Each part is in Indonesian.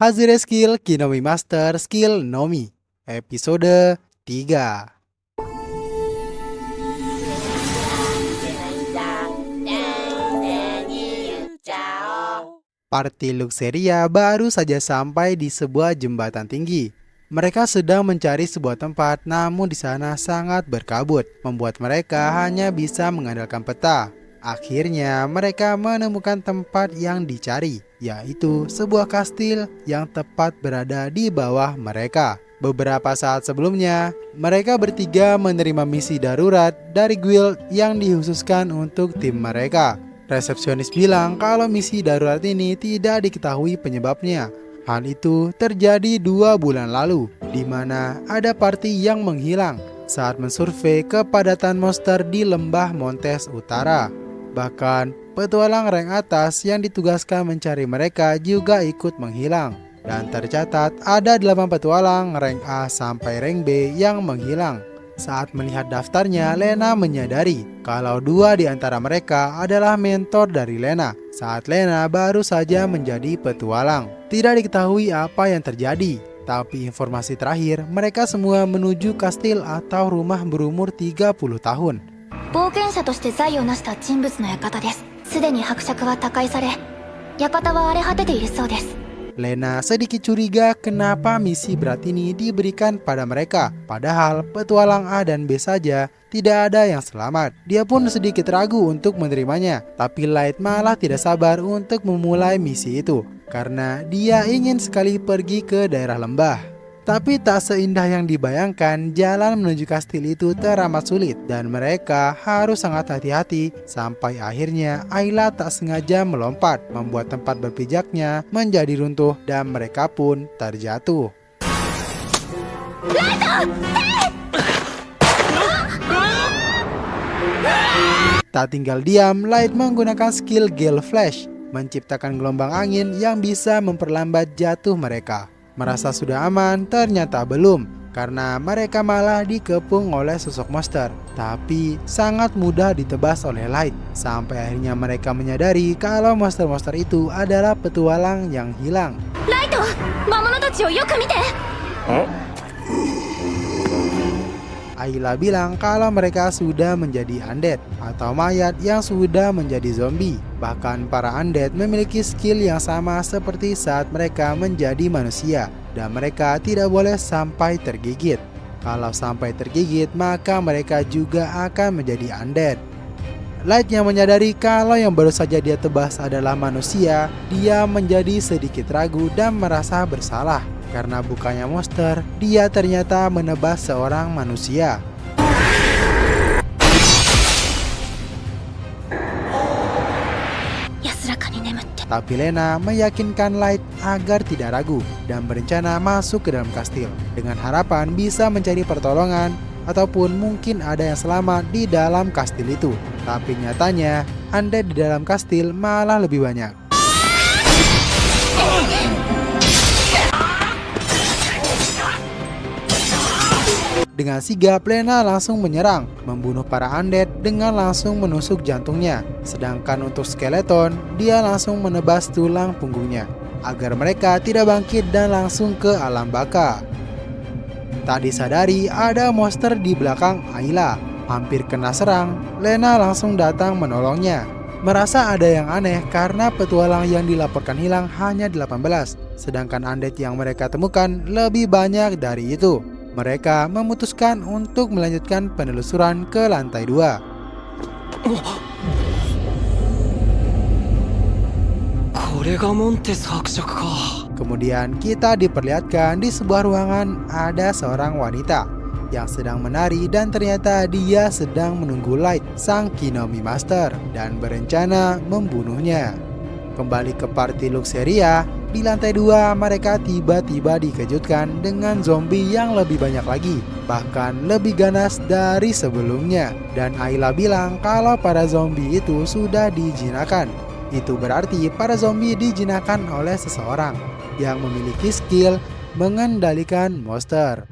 Hazire Skill Kinomi Master Skill Nomi Episode 3. Party Luxeria baru saja sampai di sebuah jembatan tinggi. Mereka sedang mencari sebuah tempat, namun di sana sangat berkabut, membuat mereka hanya bisa mengandalkan peta. Akhirnya mereka menemukan tempat yang dicari, yaitu sebuah kastil yang tepat berada di bawah mereka. Beberapa saat sebelumnya, mereka bertiga menerima misi darurat dari guild yang dikhususkan untuk tim mereka. Resepsionis bilang kalau misi darurat ini tidak diketahui penyebabnya. Hal itu terjadi 2 bulan lalu, di mana ada party yang menghilang saat mensurvei kepadatan monster di lembah Montes Utara. Bahkan, petualang rank atas yang ditugaskan mencari mereka juga ikut menghilang. Dan tercatat ada 8 petualang rank A sampai rank B yang menghilang. Saat melihat daftarnya, Lena menyadari kalau 2 di antara mereka adalah mentor dari Lena saat Lena baru saja menjadi petualang. Tidak diketahui apa yang terjadi, tapi informasi terakhir mereka semua menuju kastil atau rumah berumur 30 tahun. 冒険者として財を成した人物の館です。すでに伯爵は他界され、館は荒れ果てているそうです。 Lena sedikit curiga kenapa misi berat ini diberikan pada mereka, padahal petualang A dan B saja tidak ada yang selamat. Dia pun sedikit ragu untuk menerimanya, tapi Light malah tidak sabar untuk memulai misi itu, karena dia ingin sekali pergi ke daerah lembah. Tapi tak seindah yang dibayangkan, jalan menuju kastil itu teramat sulit dan mereka harus sangat hati-hati sampai akhirnya Ayla tak sengaja melompat, membuat tempat berpijaknya menjadi runtuh dan mereka pun terjatuh. Tak tinggal diam, Light menggunakan skill Gale Flash, menciptakan gelombang angin yang bisa memperlambat jatuh mereka. Merasa sudah aman, ternyata belum, karena mereka malah dikepung oleh sosok monster. Tapi sangat mudah ditebas oleh Light, sampai akhirnya mereka menyadari kalau monster-monster itu adalah petualang yang hilang. Light, mamono tachi o yoku mite. Ayla bilang kalau mereka sudah menjadi undead atau mayat yang sudah menjadi zombie. Bahkan para undead memiliki skill yang sama seperti saat mereka menjadi manusia, dan mereka tidak boleh sampai tergigit. Kalau sampai tergigit, maka mereka juga akan menjadi undead. Light yang menyadari kalau yang baru saja dia tebas adalah manusia, dia menjadi sedikit ragu dan merasa bersalah. Karena bukannya monster, dia ternyata menebas seorang manusia. Tapi Lena meyakinkan Light agar tidak ragu dan berencana masuk ke dalam kastil dengan harapan bisa mencari pertolongan ataupun mungkin ada yang selamat di dalam kastil itu. Tapi nyatanya, undead di dalam kastil malah lebih banyak. Dengan sigap, Lena langsung menyerang, membunuh para undead dengan langsung menusuk jantungnya. Sedangkan untuk skeleton, dia langsung menebas tulang punggungnya, agar mereka tidak bangkit dan langsung ke alam baka. Tak disadari, ada monster di belakang Ayla. Hampir kena serang, Lena langsung datang menolongnya. Merasa ada yang aneh karena petualang yang dilaporkan hilang hanya 18, sedangkan undead yang mereka temukan lebih banyak dari itu. Mereka memutuskan untuk melanjutkan penelusuran ke lantai 2. Kemudian kita diperlihatkan di sebuah ruangan ada seorang wanita yang sedang menari dan ternyata dia sedang menunggu Light, sang Kinomi Master, dan berencana membunuhnya. Kembali ke party Luxeria, di lantai 2 mereka tiba-tiba dikejutkan dengan zombie yang lebih banyak lagi, bahkan lebih ganas dari sebelumnya. Dan Ayla bilang kalau para zombie itu sudah dijinakan. Itu berarti para zombie dijinakan oleh seseorang yang memiliki skill mengendalikan monster.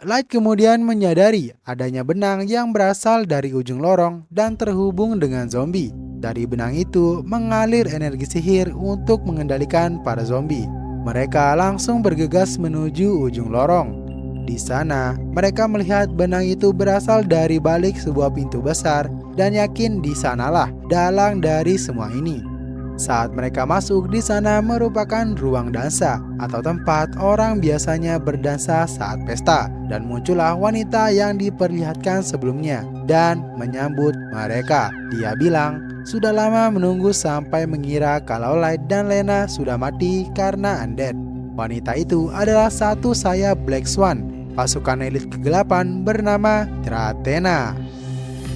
Light kemudian menyadari adanya benang yang berasal dari ujung lorong dan terhubung dengan zombie. Dari benang itu mengalir energi sihir untuk mengendalikan para zombie. Mereka langsung bergegas menuju ujung lorong. Di sana, mereka melihat benang itu berasal dari balik sebuah pintu besar dan yakin di sanalah dalang dari semua ini. Saat mereka masuk, di sana merupakan ruang dansa atau tempat orang biasanya berdansa saat pesta, dan muncullah wanita yang diperlihatkan sebelumnya dan menyambut mereka. Dia bilang sudah lama menunggu sampai mengira kalau Light dan Lena sudah mati karena undead. Wanita itu adalah satu sayap Black Swan, pasukan elit kegelapan bernama Drathena.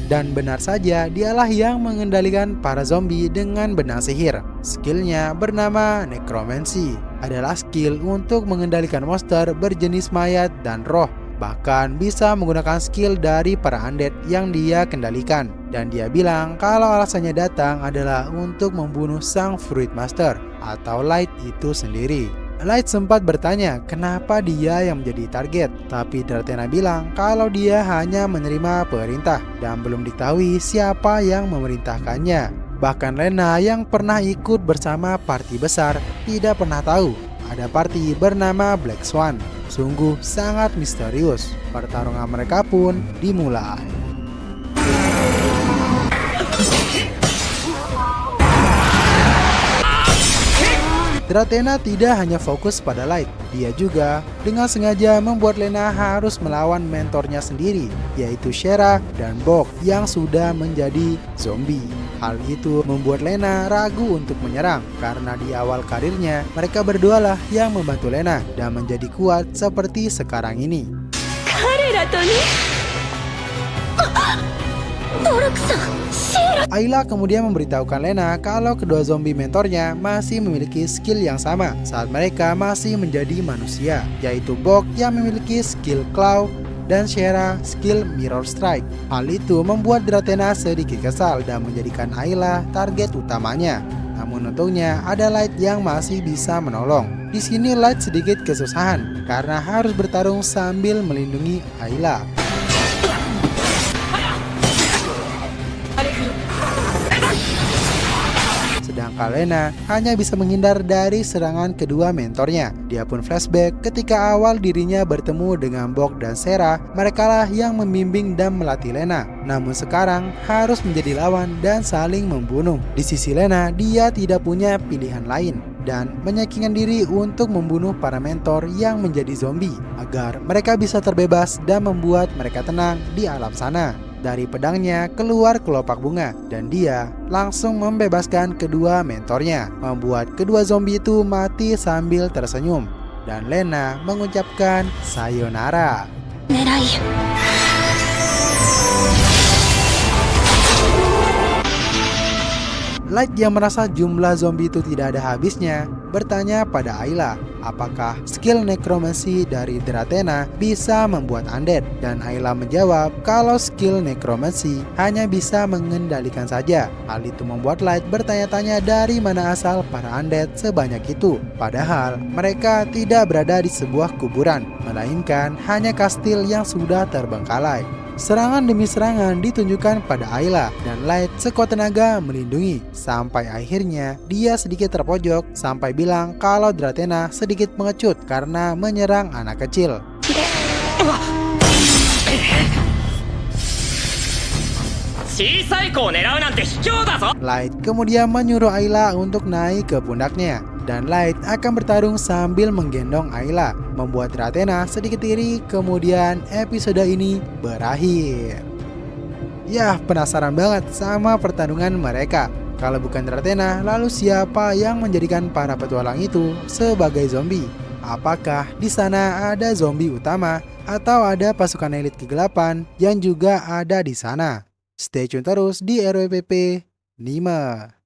Dan benar saja, dialah yang mengendalikan para zombie dengan benang sihir. Skillnya bernama Necromancy, adalah skill untuk mengendalikan monster berjenis mayat dan roh. Bahkan bisa menggunakan skill dari para undead yang dia kendalikan. Dan dia bilang kalau alasannya datang adalah untuk membunuh sang Fruit Master atau Light itu sendiri. Light sempat bertanya kenapa dia yang menjadi target, tapi Drathena bilang kalau dia hanya menerima perintah dan belum diketahui siapa yang memerintahkannya. Bahkan Lena yang pernah ikut bersama party besar tidak pernah tahu ada party bernama Black Swan. Sungguh sangat misterius. Pertarungan mereka pun dimulai. Drathena tidak hanya fokus pada Light, dia juga dengan sengaja membuat Lena harus melawan mentornya sendiri, yaitu Shera dan Bok yang sudah menjadi zombie. Hal itu membuat Lena ragu untuk menyerang, karena di awal karirnya mereka berdualah yang membantu Lena dan menjadi kuat seperti sekarang ini. Ayla kemudian memberitahukan Lena kalau kedua zombie mentornya masih memiliki skill yang sama saat mereka masih menjadi manusia, yaitu Bok yang memiliki skill Claw dan Shera skill Mirror Strike. Hal itu membuat Drathena sedikit kesal dan menjadikan Ayla target utamanya. Namun untungnya ada Light yang masih bisa menolong. Di sini Light sedikit kesusahan karena harus bertarung sambil melindungi Ayla. Sedangkan Lena hanya bisa menghindar dari serangan kedua mentornya. Dia pun flashback ketika awal dirinya bertemu dengan Bok dan Shera, merekalah yang membimbing dan melatih Lena. Namun sekarang harus menjadi lawan dan saling membunuh. Di sisi Lena, dia tidak punya pilihan lain dan meyakinkan diri untuk membunuh para mentor yang menjadi zombie agar mereka bisa terbebas dan membuat mereka tenang di alam sana. Dari pedangnya keluar kelopak bunga dan dia langsung membebaskan kedua mentornya, membuat kedua zombie itu mati sambil tersenyum. Dan Lena mengucapkan sayonara. Light yang merasa jumlah zombie itu tidak ada habisnya bertanya pada Ayla apakah skill Necromancy dari Drathena bisa membuat undead, dan Ayla menjawab kalau skill Necromancy hanya bisa mengendalikan saja. Hal itu membuat Light bertanya-tanya dari mana asal para undead sebanyak itu, padahal mereka tidak berada di sebuah kuburan, melainkan hanya kastil yang sudah terbengkalai. Serangan demi serangan ditunjukkan pada Ayla dan Light sekuat tenaga melindungi sampai akhirnya dia sedikit terpojok sampai bilang kalau Drathena sedikit pengecut karena menyerang anak kecil. Light kemudian menyuruh Ayla untuk naik ke pundaknya dan Light akan bertarung sambil menggendong Ayla, membuat Drathena sedikit iri. Kemudian episode ini berakhir. Yah, penasaran banget sama pertarungan mereka. Kalau bukan Drathena, lalu siapa yang menjadikan para petualang itu sebagai zombie? Apakah di sana ada zombie utama atau ada pasukan elit kegelapan yang juga ada di sana? Stay tune terus di RWPP 5.